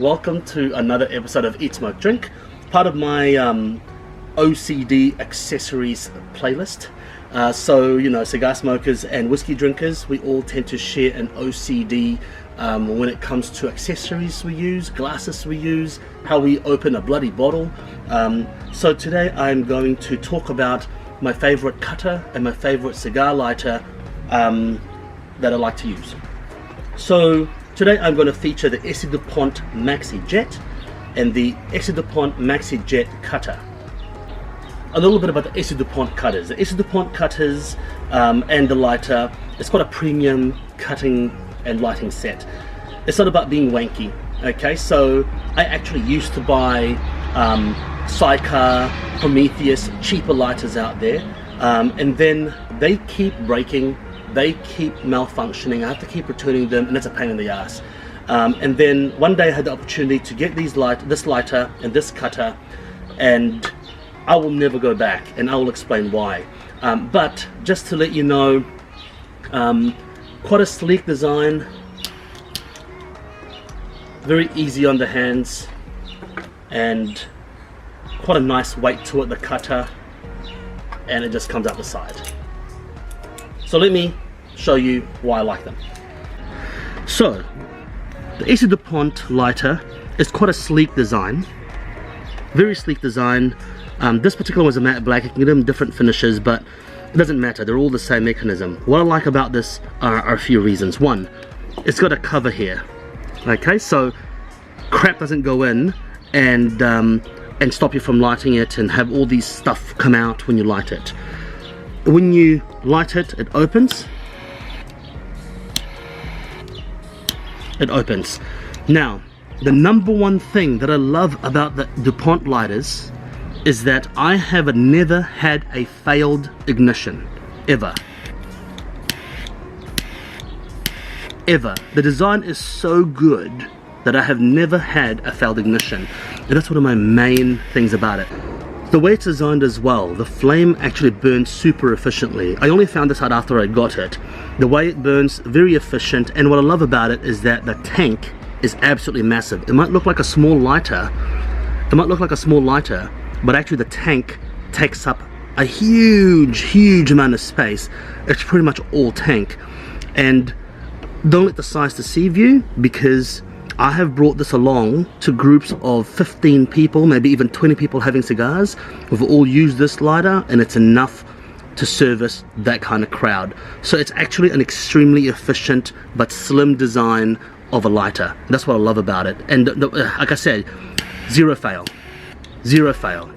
welcome to another episode of Eat, Smoke, Drink, part of my OCD accessories playlist. So, you know, cigar smokers and whiskey drinkers, we all tend to share an OCD when it comes to accessories we use, glasses we use, how we open a bloody bottle. So today I'm going to talk about my favorite cutter and my favorite cigar lighter that I like to use. So today I'm going to feature the S.T Dupont Maxijet and the S.T Dupont Maxijet cutter. A little bit about the S.T Dupont cutters. The S.T Dupont cutters and the lighter, it's got a premium cutting and lighting set. It's not about being wanky, okay? So I actually used to buy Sidecar, Prometheus, cheaper lighters out there, and then they keep breaking, they keep malfunctioning. I have to keep returning them, and it's a pain in the ass. And then one day I had the opportunity to get this lighter and this cutter, and I will never go back, and I will explain why. But just to let you know, quite a sleek design, very easy on the hands, and quite a nice weight to it, the cutter, and it just comes out the side. So let me show you why I like them. So the S.T Dupont lighter is quite a sleek design, very sleek design. This particular one is a matte black. You can get them different finishes, but it doesn't matter, they're all the same mechanism. What I like about this are a few reasons. One, it's got a cover here, okay, so crap doesn't go in and stop you from lighting it and have all these stuff come out when you light it. When you light it, it opens. It opens. Now, the number one thing that I love about the DuPont lighters is that I have never had a failed ignition, ever. Ever. The design is so good that I have never had a failed ignition, and that's one of my main things about it. The way it's designed as well, the flame actually burns super efficiently. I only found this out after I got it. The way it burns, very efficient, and what I love about it is that the tank is absolutely massive. It might look like a small lighter, but actually the tank takes up a huge amount of space. It's pretty much all tank. And don't let the size deceive you, because I have brought this along to groups of 15 people, maybe even 20 people having cigars. We've all used this lighter, and it's enough to service that kind of crowd. So it's actually an extremely efficient but slim design of a lighter. That's what I love about it. And like I said, zero fail,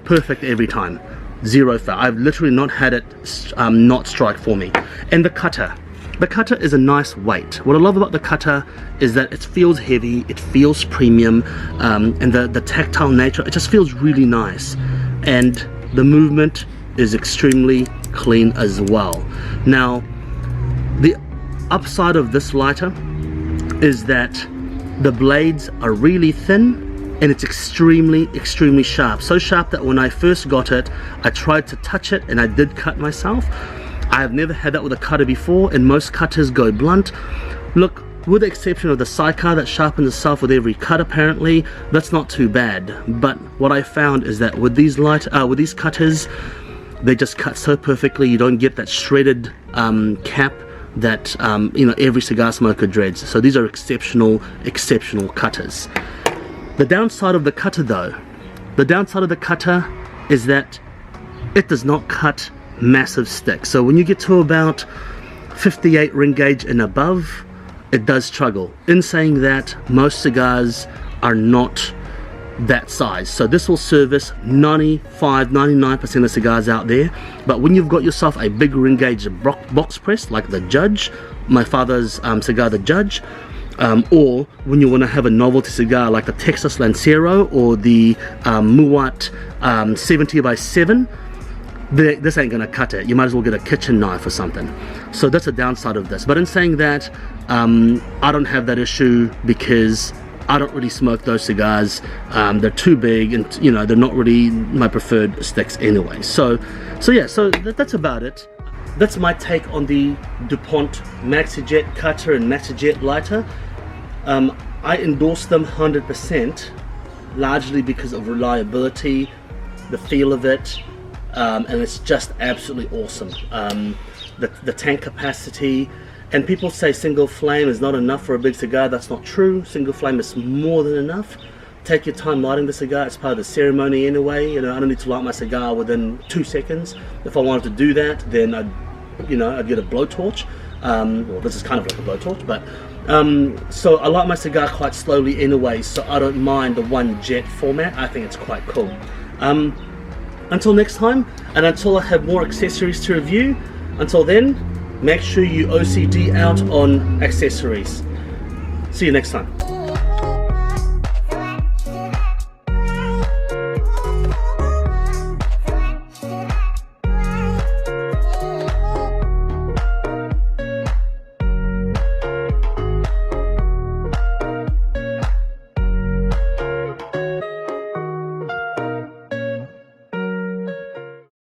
perfect every time, zero fail. I've literally not had it not strike for me. And the cutter is a nice weight. What I love about the cutter is that it feels heavy, it feels premium, and the tactile nature, it just feels really nice. And the movement is extremely clean as well. Now, the upside of this lighter is that the blades are really thin, and it's extremely sharp. So sharp that when I first got it, I tried to touch it and I did cut myself. I have never had that with a cutter before, and most cutters go blunt. Look, with the exception of the Sidecar that sharpens itself with every cut apparently, that's not too bad. But what I found is that with these cutters, they just cut so perfectly. You don't get that shredded cap that you know, every cigar smoker dreads. So these are exceptional cutters. The downside of the cutter though, is that it does not cut massive sticks. So when you get to about 58 ring gauge and above, it does struggle. In saying that, most cigars are not that size, so this will service 99% of cigars out there. But when you've got yourself a big ring gauge box press like the Judge, my father's cigar, the Judge, or when you want to have a novelty cigar like the Texas Lancero or the Muat 70x7, this ain't gonna cut it. You might as well get a kitchen knife or something. So that's a downside of this. But in saying that, I don't have that issue because I don't really smoke those cigars. They're too big, and you know, they're not really my preferred sticks anyway. So yeah, so that's about it. That's my take on the DuPont Maxijet cutter and Maxijet lighter. I endorse them 100%, largely because of reliability, the feel of it, and it's just absolutely awesome. The tank capacity, and people say single flame is not enough for a big cigar. That's not true. Single flame is more than enough. Take your time lighting the cigar. It's part of the ceremony anyway. You know, I don't need to light my cigar within 2 seconds. If I wanted to do that, then I'd get a blowtorch. Well, this is kind of like a blowtorch, but so I light my cigar quite slowly anyway, so I don't mind the one jet format. I think it's quite cool. Until next time, and until I have more accessories to review, until then, make sure you OCD out on accessories. See you next time.